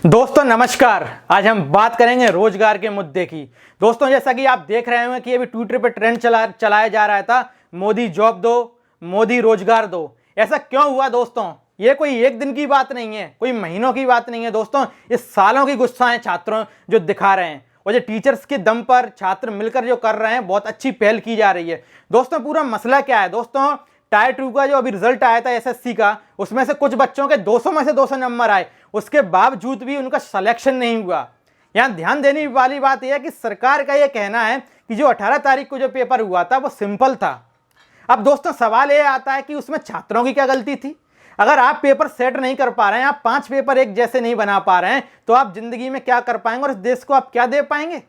दोस्तों नमस्कार। आज हम बात करेंगे रोजगार के मुद्दे की। दोस्तों जैसा कि आप देख रहे होंगे कि अभी ट्विटर पे ट्रेंड चलाया जा रहा था, मोदी जॉब दो, मोदी रोजगार दो। ऐसा क्यों हुआ दोस्तों? ये कोई एक दिन की बात नहीं है, कोई महीनों की बात नहीं है दोस्तों। ये सालों की गुस्सा है छात्रों जो दिखा रहे हैं, और जो टीचर्स के दम पर छात्र मिलकर जो कर रहे हैं, बहुत अच्छी पहल की जा रही है। दोस्तों पूरा मसला क्या है दोस्तों? टायर 2 का जो अभी रिजल्ट आया था एसएससी का, उसमें से कुछ बच्चों के 200 में से 200 नंबर आए, उसके बावजूद भी उनका सिलेक्शन नहीं हुआ। यहां ध्यान देने वाली बात यह है कि सरकार का यह कहना है कि जो 18 तारीख को जो पेपर हुआ था वो सिंपल था। अब दोस्तों सवाल यह आता है कि उसमें छात्रों की क्या गलती थी? अगर आप पेपर सेट नहीं कर पा रहे हैं, आप 5 पेपर एक जैसे नहीं बना पा रहे हैं, तो आप जिंदगी में क्या कर पाएंगे और इस देश को आप क्या दे पाएंगे?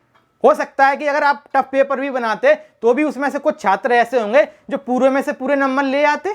हो सकता है कि अगर आप टफ पेपर भी बनाते तो भी उसमें से कुछ छात्र ऐसे होंगे जो पूरे में से पूरे नंबर ले आते।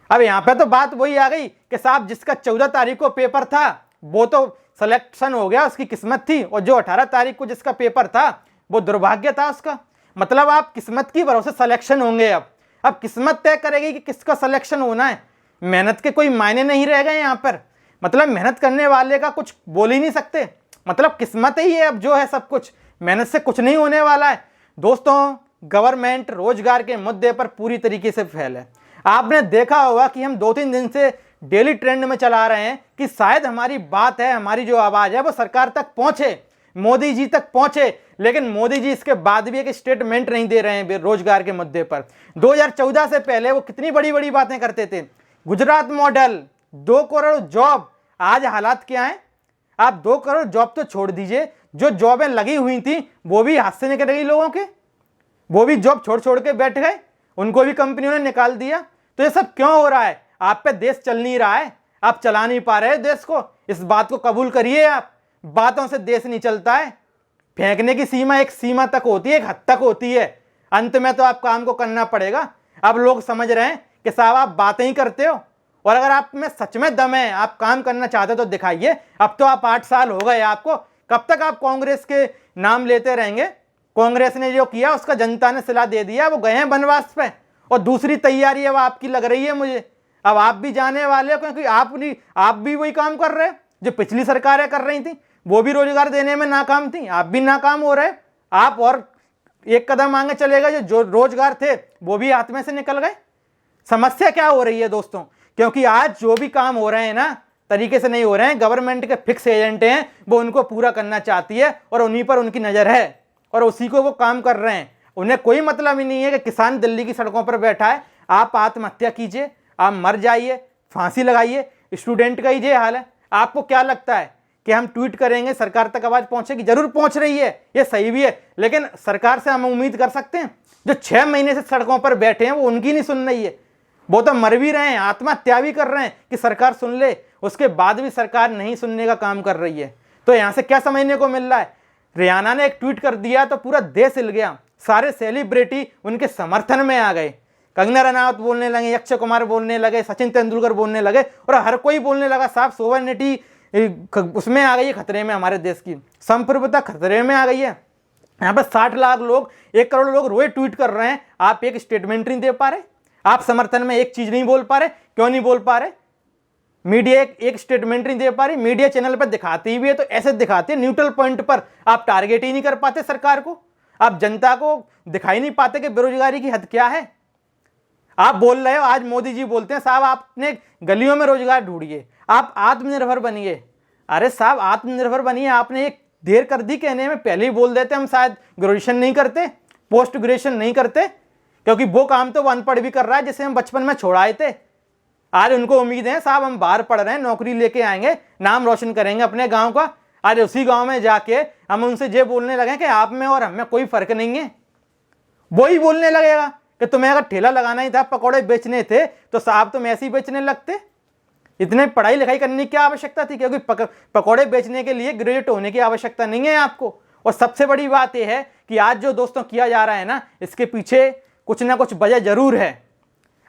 अब यहां पे तो बात वही आ गई कि साहब जिसका 14 तारीख को पेपर था वो तो सिलेक्शन हो गया, उसकी किस्मत थी, और जो 18 तारीख को जिसका पेपर था वो दुर्भाग्य था उसका। मतलब आप किस्मत की भरोसे सिलेक्शन होंगे। अब किस्मत तय करेगी कि किसका सिलेक्शन होना है। मेहनत के कोई मायने नहीं रह गए यहाँ पर। मतलब मेहनत करने वाले का कुछ बोल ही नहीं सकते। मतलब किस्मत ही है अब जो है सब कुछ, मेहनत से कुछ नहीं होने वाला है। दोस्तों गवर्नमेंट रोजगार के मुद्दे पर पूरी तरीके से फेल है। आपने देखा होगा कि हम 2-3 दिन से डेली ट्रेंड में चला रहे हैं कि शायद हमारी बात है, हमारी जो आवाज है वो सरकार तक पहुंचे, मोदी जी तक पहुंचे, लेकिन मोदी जी इसके बाद भी एक स्टेटमेंट नहीं दे रहे हैं रोजगार के मुद्दे पर। 2014 से पहले वो कितनी बड़ी बड़ी बातें करते थे, गुजरात मॉडल, 2 करोड़ जॉब। आज हालात क्या है? आप 2 करोड़ जॉब तो छोड़ दीजिए, जो जॉबें लगी हुई थी वो भी हाथ से निकल गई लोगों के, वो भी जॉब छोड़ छोड़ के बैठ गए, उनको भी कंपनियों ने निकाल दिया। तो ये सब क्यों हो रहा है? आप पे देश चल नहीं रहा है, आप चला नहीं पा रहे देश को। इस बात को कबूल करिए आप। बातों से देश नहीं चलता है। फेंकने की सीमा एक सीमा तक होती है, एक हद तक होती है, अंत में तो आप काम को करना पड़ेगा। अब लोग समझ रहे हैं कि साहब आप बातें ही करते हो, और अगर आप में सच में दम है, आप काम करना चाहते तो दिखाइए। अब तो आप 8 साल हो गए आपको, कब तक आप कांग्रेस के नाम लेते रहेंगे? कांग्रेस ने जो किया उसका जनता ने सिला दे दिया, वो गए हैं वनवास पे, और दूसरी तैयारी अब आपकी लग रही है मुझे। अब आप भी जाने वाले हो, क्योंकि आप भी वही काम कर रहे हो जो पिछली सरकारें कर रही थी। वो भी रोजगार देने में नाकाम थी, आप भी नाकाम हो रहे। आप और एक कदम आगे चले गए, जो रोजगार थे वो भी हाथ में से निकल गए। समस्या क्या हो रही है दोस्तों? क्योंकि आज जो भी काम हो रहे हैं ना, तरीके से नहीं हो रहे हैं। गवर्नमेंट के फिक्स एजेंट हैं, वो उनको पूरा करना चाहती है और उन्हीं पर उनकी नजर है, और उसी को वो काम कर रहे हैं। उन्हें कोई मतलब ही नहीं है कि किसान दिल्ली की सड़कों पर बैठा है। आप आत्महत्या कीजिए, आप मर जाइए, फांसी लगाइए। स्टूडेंट का ही ये हाल है। आपको क्या लगता है कि हम ट्वीट करेंगे सरकार तक आवाज पहुंचेगी? जरूर पहुंच रही है, ये सही भी है, लेकिन सरकार से हम उम्मीद कर सकते हैं? जो 6 महीने से सड़कों पर बैठे हैं वो उनकी नहीं सुन रही है। वो तो मर भी रहे हैं, आत्महत्या भी कर रहे हैं कि सरकार सुन ले, उसके बाद भी सरकार नहीं सुनने का काम कर रही है। तो यहां से क्या समझने को मिल रहा है? रियाना ने एक ट्वीट कर दिया तो पूरा देश हिल गया, सारे सेलिब्रिटी उनके समर्थन में आ गए। कंगना रनावत बोलने लगे, अक्षय कुमार बोलने लगे, सचिन तेंदुलकर बोलने लगे, और हर कोई बोलने लगा साहब सोवरेनिटी उसमें आ गई है, खतरे में, हमारे देश की संप्रभुता खतरे में आ गई है। यहाँ पर 60 लाख लोग, 1 करोड़ लोग रोज ट्वीट कर रहे हैं, आप एक स्टेटमेंट नहीं दे पा रहे, आप समर्थन में एक चीज नहीं बोल पा रहे। क्यों नहीं बोल पा रहे? मीडिया एक स्टेटमेंट नहीं दे पा रही। मीडिया चैनल पर दिखाती भी है तो ऐसे दिखाते हैं न्यूट्रल पॉइंट पर, आप टारगेट ही नहीं कर पाते सरकार को, आप जनता को दिखाई नहीं पाते कि बेरोजगारी की हद क्या है। आप बोल रहे हो, आज मोदी जी बोलते हैं साहब आपने गलियों में रोजगार ढूंढिए, आप आत्मनिर्भर बनिए। अरे साहब आत्मनिर्भर बनिए, आपने एक देर कर दी कहने में, पहले ही बोल देते हम शायद ग्रेजुएशन नहीं करते, पोस्ट ग्रेजुएशन नहीं करते, क्योंकि वो काम तो वो अनपढ़ भी कर रहा है जिसे हम बचपन में छोड़ाए थे। आज उनको उम्मीद है साहब हम बाहर पढ़ रहे हैं, नौकरी लेके आएंगे, नाम रोशन करेंगे अपने गांव का। आज उसी गांव में जाके हम उनसे ये बोलने लगे कि आप में और हम में कोई फर्क नहीं है। वही बोलने लगेगा कि तुम्हें अगर ठेला लगाना ही था, पकौड़े बेचने थे, तो साहब तुम ऐसे ही बेचने लगते। इतने पढ़ाई लिखाई करने की क्या आवश्यकता थी? क्योंकि पकौड़े बेचने के लिए ग्रेजुएट होने की आवश्यकता नहीं है आपको। और सबसे बड़ी बात यह है कि आज जो दोस्तों किया जा रहा है ना, इसके पीछे कुछ ना कुछ वजह जरूर है।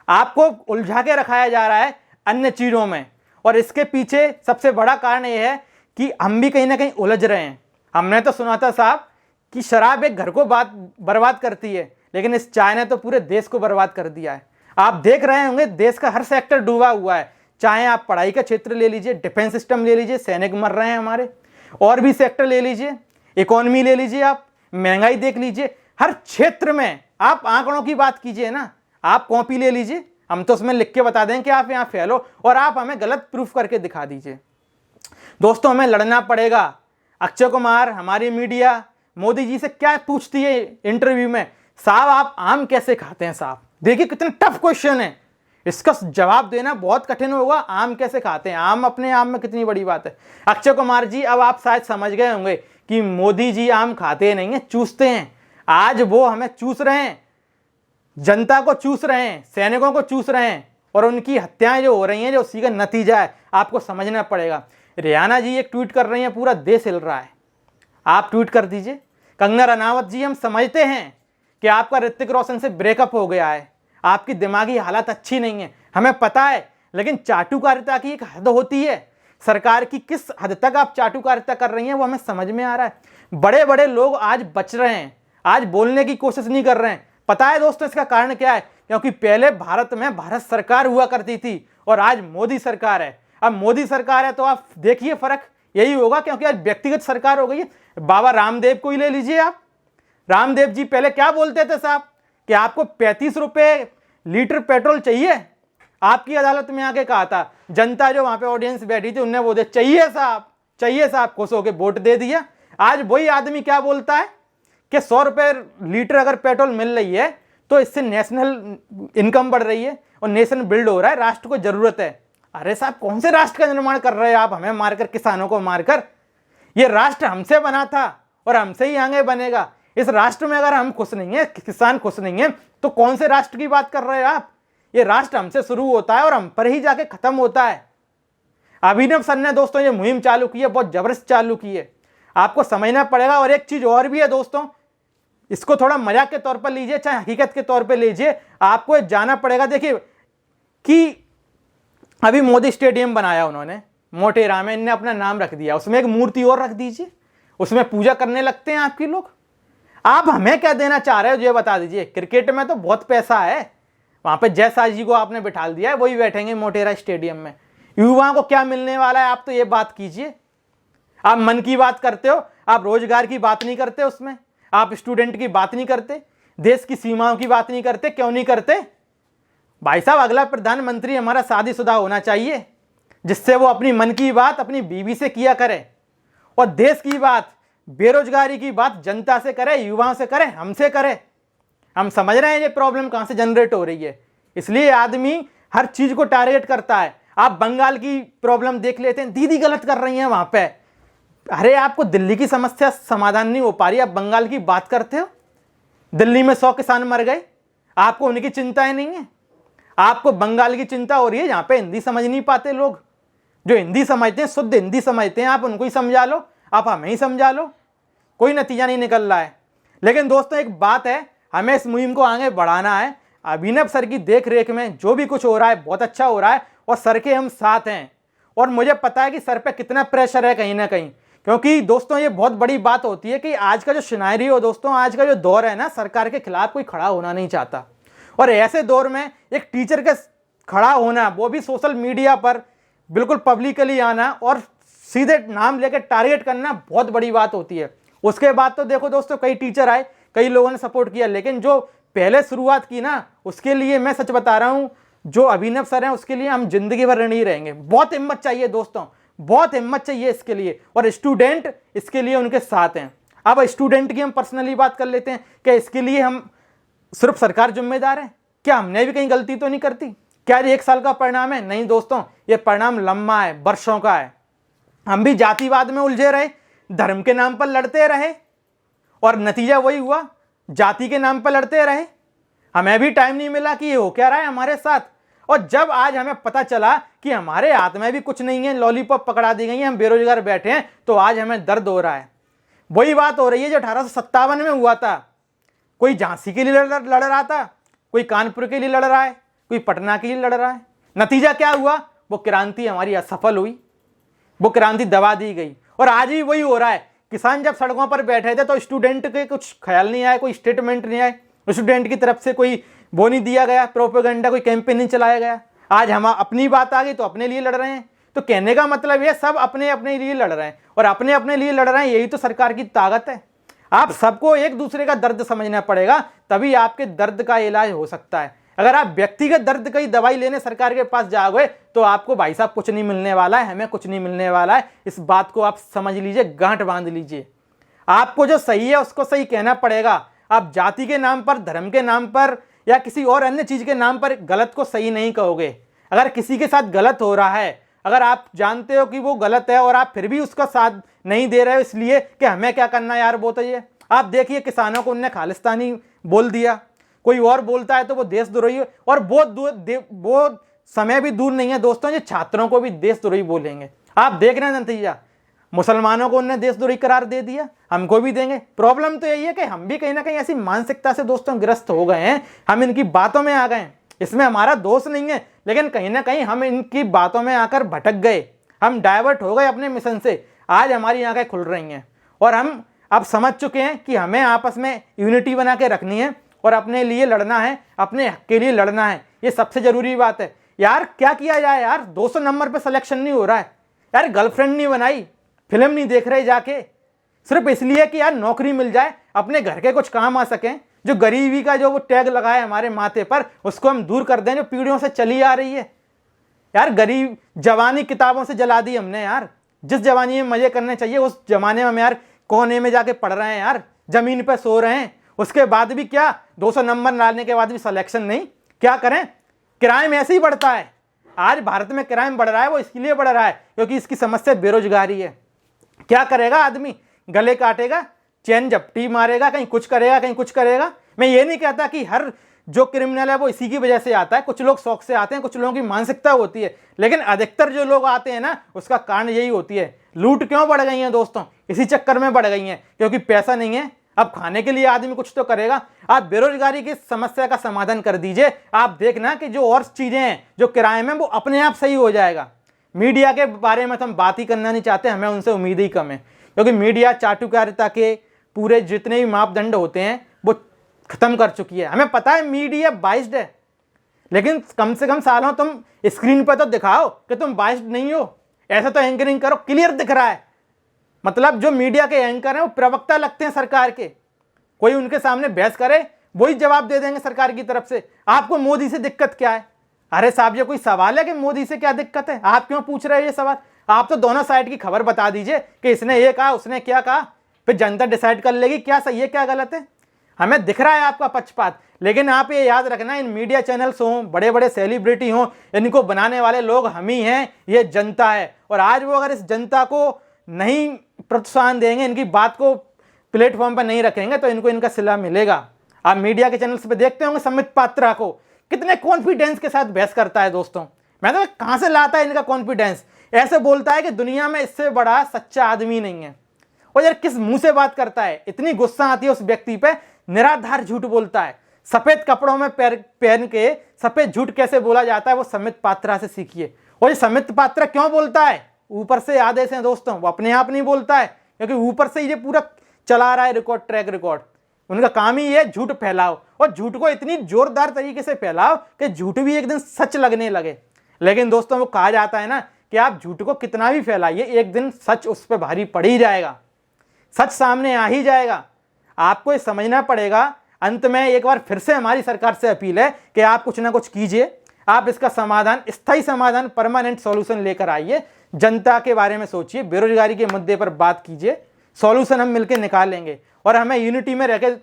आपको उलझा के रखाया जा रहा है अन्य चीजों में, और इसके पीछे सबसे बड़ा कारण यह है कि हम भी कहीं ना कहीं उलझ रहे हैं। हमने तो सुना था साहब कि शराब एक घर को बर्बाद करती है, लेकिन इस चाय ने तो पूरे देश को बर्बाद कर दिया है। आप देख रहे होंगे देश का हर सेक्टर डूबा हुआ है, चाहे आप पढ़ाई का क्षेत्र ले लीजिए, डिफेंस सिस्टम ले लीजिए, सैनिक मर रहे हैं हमारे, और भी सेक्टर ले लीजिए, इकोनॉमी ले लीजिए, आप महंगाई देख लीजिए, हर क्षेत्र में आप आंकड़ों की बात कीजिए ना, आप कॉपी ले लीजिए, हम तो उसमें लिख के बता दें कि आप यहाँ फेल हो, और आप हमें गलत प्रूफ करके दिखा दीजिए। दोस्तों हमें लड़ना पड़ेगा। अक्षय कुमार, हमारी मीडिया मोदी जी से क्या पूछती है इंटरव्यू में, साहब आप आम कैसे खाते हैं साहब? देखिए कितना टफ क्वेश्चन है, इसका जवाब देना बहुत कठिन होगा। आम कैसे खाते हैं, आम अपने आम में कितनी बड़ी बात है। अक्षय कुमार जी, अब आप शायद समझ गए होंगे कि मोदी जी आम खाते नहीं हैं, चूसते हैं। आज वो हमें चूस रहे हैं, जनता को चूस रहे हैं, सैनिकों को चूस रहे हैं, और उनकी हत्याएं जो हो रही हैं, जो उसी का नतीजा है, आपको समझना पड़ेगा। रियाना जी एक ट्वीट कर रही हैं, पूरा देश हिल रहा है, आप ट्वीट कर दीजिए। कंगना रनावत जी, हम समझते हैं कि आपका ऋतिक रोशन से ब्रेकअप हो गया है, आपकी दिमागी हालत अच्छी नहीं है, हमें पता है, लेकिन चाटुकारिता की एक हद होती है। सरकार की किस हद तक आप चाटुकारिता कर रही हैं वो हमें समझ में आ रहा है। बड़े बड़े लोग आज बच रहे हैं, आज बोलने की कोशिश नहीं कर रहे हैं। पता है दोस्तों इसका कारण क्या है? क्योंकि पहले भारत में भारत सरकार हुआ करती थी और आज मोदी सरकार है। अब मोदी सरकार है तो आप देखिए फर्क यही होगा, क्योंकि आज व्यक्तिगत सरकार हो गई है। बाबा रामदेव को ही ले लीजिए आप। रामदेव जी पहले क्या बोलते थे साहब कि आपको 35 रुपए लीटर पेट्रोल चाहिए, आपकी अदालत में आके कहा था, जनता जो वहां पे ऑडियंस बैठी थी उनने बोले चाहिए साहब, चाहिए साहब, खुश होकर वोट दे दिया। आज वही आदमी क्या बोलता है कि 100 रुपए लीटर अगर पेट्रोल मिल रही है तो इससे नेशनल इनकम बढ़ रही है और नेशन बिल्ड हो रहा है, राष्ट्र को जरूरत है। अरे साहब कौन से राष्ट्र का निर्माण कर रहे हैं आप, हमें मारकर, किसानों को मारकर? ये राष्ट्र हमसे बना था और हमसे ही आगे बनेगा। इस राष्ट्र में अगर हम खुश नहीं है, किसान खुश नहीं है, तो कौन से राष्ट्र की बात कर रहे हैं आप? ये राष्ट्र हमसे शुरू होता है और हम पर ही जाके खत्म होता है। अभिनव सर ने दोस्तों ये मुहिम चालू की है, बहुत जबरदस्त चालू की है, आपको समझना पड़ेगा। और एक चीज और भी है दोस्तों, इसको थोड़ा मजाक के तौर पर लीजिए चाहे हकीकत के तौर पर लीजिए, आपको जाना पड़ेगा। देखिए कि अभी मोदी स्टेडियम बनाया उन्होंने मोटेरा में, इनने अपना नाम रख दिया, उसमें एक मूर्ति और रख दीजिए, उसमें पूजा करने लगते हैं आपके लोग। आप हमें क्या देना चाह रहे हो ये बता दीजिए। क्रिकेट में तो बहुत पैसा है, वहां पे जयशाह जी को आपने बिठा दिया है, वही बैठेंगे मोटेरा स्टेडियम में। युवाओं को क्या मिलने वाला है, आप तो ये बात कीजिए। आप मन की बात करते हो, आप रोजगार की बात नहीं करते, उसमें आप स्टूडेंट की बात नहीं करते, देश की सीमाओं की बात नहीं करते। क्यों नहीं करते भाई साहब? अगला प्रधानमंत्री हमारा शादीशुदा होना चाहिए, जिससे वो अपनी मन की बात अपनी बीवी से किया करे, और देश की बात, बेरोजगारी की बात जनता से करे, युवाओं से करे, हमसे करे। हम समझ रहे हैं ये प्रॉब्लम कहां से जनरेट हो रही है, इसलिए आदमी हर चीज को टारगेट करता है। आप बंगाल की प्रॉब्लम देख लेते हैं, दीदी गलत कर रही हैं वहां पे। अरे आपको दिल्ली की समस्या समाधान नहीं हो पा रही, आप बंगाल की बात करते हो। दिल्ली में 100 किसान मर गए, आपको उनकी चिंताएं नहीं है, आपको बंगाल की चिंता हो रही है। जहां पे हिंदी समझ नहीं पाते लोग, जो हिंदी समझते हैं, शुद्ध हिंदी समझते हैं, आप उनको ही समझा लो, आप हमें ही समझा लो, कोई नतीजा नहीं निकल रहा है। लेकिन दोस्तों एक बात है, हमें इस मुहिम को आगे बढ़ाना है। अभिनव सर की देख रेख में जो भी कुछ हो रहा है बहुत अच्छा हो रहा है, और सर के हम साथ हैं। और मुझे पता है कि सर पे कितना प्रेशर है कहीं ना कहीं, क्योंकि दोस्तों ये बहुत बड़ी बात होती है कि आज का जो सिनेरियो दोस्तों, आज का जो दौर है ना, सरकार के खिलाफ कोई खड़ा होना नहीं चाहता। और ऐसे दौर में एक टीचर के खड़ा होना, वो भी सोशल मीडिया पर बिल्कुल पब्लिकली आना और सीधे नाम लेकर टारगेट करना, बहुत बड़ी बात होती है। उसके बाद तो देखो दोस्तों कई टीचर आए, कई लोगों ने सपोर्ट किया, लेकिन जो पहले शुरुआत की ना, उसके लिए मैं सच बता रहा हूं, जो अभिनव सर हैं उसके लिए हम जिंदगी भर नहीं रहेंगे। बहुत हिम्मत चाहिए दोस्तों, बहुत हिम्मत चाहिए इसके लिए, और स्टूडेंट इसके लिए उनके साथ हैं। अब स्टूडेंट की हम पर्सनली बात कर लेते हैं कि इसके लिए हम सिर्फ सरकार जिम्मेदार है, क्या हमने भी कहीं गलती तो नहीं करती? क्या ये 1 साल का परिणाम है? नहीं दोस्तों, ये परिणाम लंबा है, वर्षों का है। हम भी जातिवाद में उलझे रहे, धर्म के नाम पर लड़ते रहे, और नतीजा वही हुआ, जाति के नाम पर लड़ते रहे। हमें भी टाइम नहीं मिला कि ये हो क्या रहा है हमारे साथ। और जब आज हमें पता चला कि हमारे हाथ में भी कुछ नहीं है, लॉलीपॉप पकड़ा दी गई है, हम बेरोजगार बैठे हैं, तो आज हमें दर्द हो रहा है। वही बात हो रही है जो 1857 में हुआ था। कोई झांसी के लिए लड़ रहा था, कोई कानपुर के लिए लड़ रहा है, कोई पटना के लिए लड़ रहा है। नतीजा क्या हुआ? वो क्रांति हमारी असफल हुई, वो क्रांति दबा दी गई। और आज भी वही हो रहा है। किसान जब सड़कों पर बैठे थे तो स्टूडेंट के कुछ ख्याल नहीं आया, कोई स्टेटमेंट नहीं आया, स्टूडेंट की तरफ से कोई वो नहीं दिया गया, प्रोपेगेंडा, कोई कैंपेन नहीं चलाया गया। आज हम अपनी बात आ गई तो अपने लिए लड़ रहे हैं। तो कहने का मतलब ये सब अपने अपने लिए लड़ रहे हैं, और अपने अपने लिए लड़ रहे हैं, यही तो सरकार की ताकत है। आप सबको एक दूसरे का दर्द समझना पड़ेगा, तभी आपके दर्द का इलाज हो सकता है। अगर आप व्यक्तिगत दर्द की दवाई लेने सरकार के पास जाओगे तो आपको भाई साहब कुछ नहीं मिलने वाला है, हमें कुछ नहीं मिलने वाला है। इस बात को आप समझ लीजिए, गांठ बांध लीजिए। आपको जो सही है उसको सही कहना पड़ेगा। आप जाति के नाम पर, धर्म के नाम पर या किसी और अन्य चीज के नाम पर गलत को सही नहीं कहोगे। अगर किसी के साथ गलत हो रहा है, अगर आप जानते हो कि वो गलत है और आप फिर भी उसका साथ नहीं दे रहे हो इसलिए कि हमें क्या करना यार, वो तो ये आप देखिए किसानों को उनने खालिस्तानी बोल दिया, कोई और बोलता है तो वो देशद्रोही, और वो समय भी दूर नहीं है दोस्तों, ये छात्रों को भी देशद्रोही बोलेंगे। आप देख रहे हैं नतीजा, मुसलमानों को उन्होंने देशद्रोही करार दे दिया, हमको भी देंगे। प्रॉब्लम तो यही है कि हम भी कहीं ना कहीं ऐसी मानसिकता से दोस्तों ग्रस्त हो गए हैं, हम इनकी बातों में आ गए हैं। इसमें हमारा दोष नहीं है, लेकिन कहीं ना कहीं हम इनकी बातों में आकर भटक गए, हम डाइवर्ट हो गए अपने मिशन से। आज हमारी आंखें खुल रही हैं और हम अब समझ चुके हैं कि हमें आपस में यूनिटी बना के रखनी है और अपने लिए लड़ना है, अपने हक के लिए लड़ना है। ये सबसे जरूरी बात है यार। क्या किया जाए यार, 200 नंबर पे सिलेक्शन नहीं हो रहा है यार, गर्लफ्रेंड नहीं बनाई, फिल्म नहीं देख रहे जाके, सिर्फ इसलिए कि यार नौकरी मिल जाए, अपने घर के कुछ काम आ सकें। जो गरीबी का जो वो टैग लगा है हमारे माथे पर, उसको हम दूर कर दें, जो पीढ़ियों से चली आ रही है। यार गरीब जवानी किताबों से जला दी हमने यार। जिस जवानी में मजे करने चाहिए उस जमाने में हम यार कोने में जाके पढ़ रहे हैं यार, जमीन पे सो रहे हैं। उसके बाद भी क्या, 200 नंबर लाने के बाद भी सिलेक्शन नहीं, क्या करें। क्राइम ऐसे ही बढ़ता है। आज भारत में क्राइम बढ़ रहा है, वो इसलिए बढ़ रहा है क्योंकि इसकी समस्या बेरोजगारी है। क्या करेगा आदमी, गले काटेगा, चैन झपटी मारेगा, कहीं कुछ करेगा, कहीं कुछ करेगा। मैं ये नहीं कहता कि हर जो क्रिमिनल है वो इसी की वजह से आता है, कुछ लोग शौक से आते हैं, कुछ लोगों की मानसिकता होती है, लेकिन अधिकतर जो लोग आते हैं ना, उसका कारण यही होती है। लूट क्यों बढ़ गई है दोस्तों, इसी चक्कर में बढ़ गई है क्योंकि पैसा नहीं है। अब खाने के लिए आदमी कुछ तो करेगा। आप बेरोजगारी की समस्या का समाधान कर दीजिए, आप देखना कि जो और चीजें हैं, जो क्राइम है, वो अपने आप सही हो जाएगा। मीडिया के बारे में तो हम बात ही करना नहीं चाहते, हमें उनसे उम्मीद ही कम है, क्योंकि मीडिया चाटुकारिता के पूरे जितने भी मापदंड होते हैं वो खत्म कर चुकी है। हमें पता है मीडिया बाइस्ड है, लेकिन कम से कम सालों तुम स्क्रीन पर तो दिखाओ कि तुम बाइस्ड नहीं हो। ऐसा तो एंकरिंग करो, क्लियर दिख रहा है। मतलब जो मीडिया के एंकर हैं वो प्रवक्ता लगते हैं सरकार के, कोई उनके सामने बहस करे वही जवाब दे देंगे सरकार की तरफ से। आपको मोदी से दिक्कत क्या है? अरे साहब, ये कोई सवाल है कि मोदी से क्या दिक्कत है? आप क्यों पूछ रहे हो ये सवाल? आप तो दोनों साइड की खबर बता दीजिए कि इसने ये कहा, उसने क्या कहा, फिर जनता डिसाइड कर लेगी क्या सही है क्या गलत है। हमें दिख रहा है आपका पक्षपात, लेकिन आप ये याद रखना, इन मीडिया चैनल्स हों, बड़े बड़े सेलिब्रिटी हों, इनको बनाने वाले लोग हम ही हैं, ये जनता है। और आज वो अगर इस जनता को नहीं प्रोत्साहन देंगे, इनकी बात को प्लेटफॉर्म पर नहीं रखेंगे, तो इनको इनका सिला मिलेगा। आप मीडिया के चैनल्स पे देखते होंगे संबित पात्रा को कितने कॉन्फिडेंस के साथ बहस करता है दोस्तों। मैं तो कहां से लाता है इनका कॉन्फिडेंस? ऐसे बोलता है कि दुनिया में इससे बड़ा सच्चा आदमी नहीं है। और यार किस मुंह से बात करता है, इतनी गुस्सा आती है उस व्यक्ति पे, निराधार झूठ बोलता है। सफेद कपड़ों में पहन के सफेद झूठ कैसे बोला जाता है वो संबित पात्रा से सीखिए। और ये संबित पात्रा क्यों बोलता है? ऊपर से आदेश है दोस्तों, वो अपने आप नहीं बोलता है, क्योंकि ऊपर से ये पूरा चला रहा है रिकॉर्ड, ट्रैक रिकॉर्ड। उनका काम ही है झूठ फैलाओ, और झूठ को इतनी जोरदार तरीके से फैलाओ कि झूठ भी एक दिन सच लगने लगे। लेकिन दोस्तों वो कहा जाता है ना कि आप झूठ को कितना भी फैलाइए, एक दिन सच उस पर भारी पड़ ही जाएगा, सच सामने आ ही जाएगा। आपको ये समझना पड़ेगा। अंत में एक बार फिर से हमारी सरकार से अपील है कि आप कुछ ना कुछ कीजिए, आप इसका समाधान, स्थायी समाधान, परमानेंट सॉल्यूशन लेकर आइए। जनता के बारे में सोचिए, बेरोजगारी के मुद्दे पर बात कीजिए, सॉल्यूशन हम मिलकर निकालेंगे। और हमें यूनिटी में रहकर,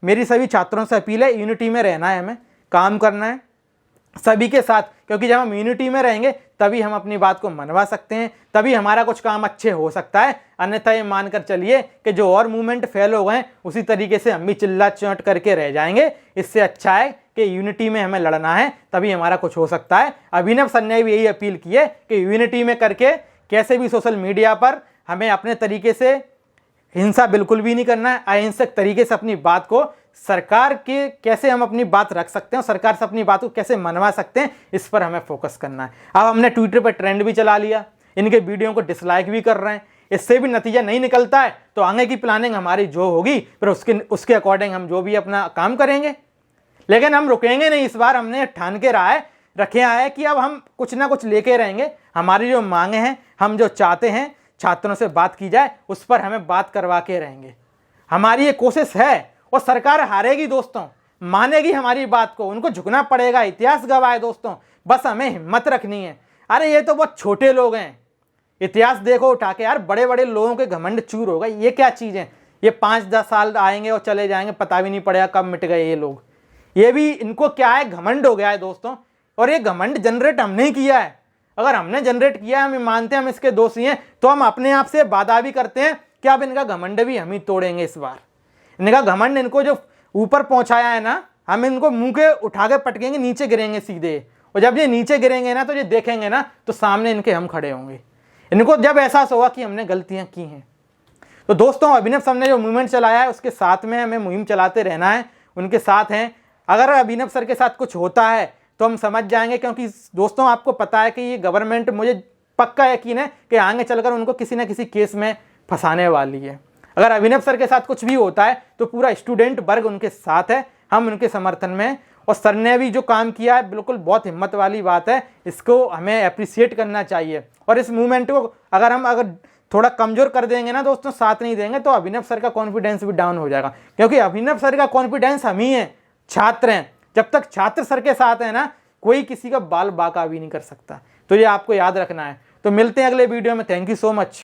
मेरी सभी छात्रों से अपील है, यूनिटी में रहना है, हमें काम करना है सभी के साथ, क्योंकि जब हम यूनिटी में रहेंगे तभी हम अपनी बात को मनवा सकते हैं, तभी हमारा कुछ काम अच्छे हो सकता है। अन्यथा ये मानकर चलिए कि जो और मूवमेंट फेल हो गए उसी तरीके से हम भी चिल्ला चौंट करके रह जाएंगे। इससे अच्छा है कि यूनिटी में हमें लड़ना है, तभी हमारा कुछ हो सकता है। अभिनव सर ने भी यही अपील की है कि यूनिटी में करके कैसे भी सोशल मीडिया पर हमें अपने तरीके से, हिंसा बिल्कुल भी नहीं करना है, अहिंसक तरीके से अपनी बात को, सरकार के कैसे हम अपनी बात रख सकते हैं, सरकार से अपनी बात को कैसे मनवा सकते हैं, इस पर हमें फोकस करना है। अब हमने ट्विटर पर ट्रेंड भी चला लिया, इनके वीडियो को डिसलाइक भी कर रहे हैं, इससे भी नतीजा नहीं निकलता है तो आगे की प्लानिंग हमारी जो होगी फिर उसके अकॉर्डिंग हम जो भी अपना काम करेंगे। लेकिन हम रुकेंगे नहीं, इस बार हमने ठान के रहा है रखे आए कि अब हम कुछ ना कुछ लेके रहेंगे, हमारी जो मांगे हैं, हम जो चाहते हैं छात्रों से बात की जाए, उस पर हमें बात करवा के रहेंगे। हमारी ये कोशिश है और सरकार हारेगी दोस्तों, मानेगी हमारी बात को, उनको झुकना पड़ेगा, इतिहास गवाह है दोस्तों, बस हमें हिम्मत रखनी है। अरे ये तो बहुत छोटे लोग हैं, इतिहास देखो उठा के यार, बड़े बड़े लोगों के घमंड चूर होगा। ये क्या चीज़ है, ये 5-10 साल आएंगे और चले जाएंगे, पता भी नहीं पड़ेगा कब मिट गए ये लोग। ये भी इनको क्या है, घमंड हो गया है दोस्तों। और ये घमंड जनरेट हमने ही किया है। अगर हमने जनरेट किया है, हम मानते हैं हम इसके दोषी हैं, तो हम अपने आप से वादा भी करते हैं कि अब इनका घमंड भी हम ही तोड़ेंगे इस बार। इनका घमंड, इनको जो ऊपर पहुंचाया है ना, हम इनको मुंह के उठा के पटकेंगे, नीचे गिरेंगे सीधे। और जब ये नीचे गिरेंगे ना, तो ये देखेंगे ना, तो सामने इनके हम खड़े होंगे। इनको जब एहसास होगा कि हमने गलतियां की हैं। तो दोस्तों, अभिनव सर ने जो मूवमेंट चलाया है, उसके साथ में हमें मुहिम चलाते रहना है, उनके साथ हैं। अगर अभिनव सर के साथ कुछ होता है तो हम समझ जाएंगे, क्योंकि दोस्तों आपको पता है कि ये गवर्नमेंट, मुझे पक्का यकीन है कि आगे चलकर उनको किसी न किसी केस में फंसाने वाली है। अगर अभिनव सर के साथ कुछ भी होता है तो पूरा स्टूडेंट वर्ग उनके साथ है, हम उनके समर्थन में। और सर ने भी जो काम किया है, बिल्कुल बहुत हिम्मत वाली बात है, इसको हमें अप्रिशिएट करना चाहिए। और इस मूवमेंट को अगर थोड़ा कमजोर कर देंगे ना दोस्तों, साथ नहीं देंगे, तो अभिनव सर का कॉन्फिडेंस भी डाउन हो जाएगा। क्योंकि अभिनव सर का कॉन्फिडेंस हम ही हैं, छात्र हैं। जब तक छात्र सर के साथ है ना, कोई किसी का बाल बाका भी नहीं कर सकता। तो ये आपको याद रखना है। तो मिलते हैं अगले वीडियो में। Thank you so much.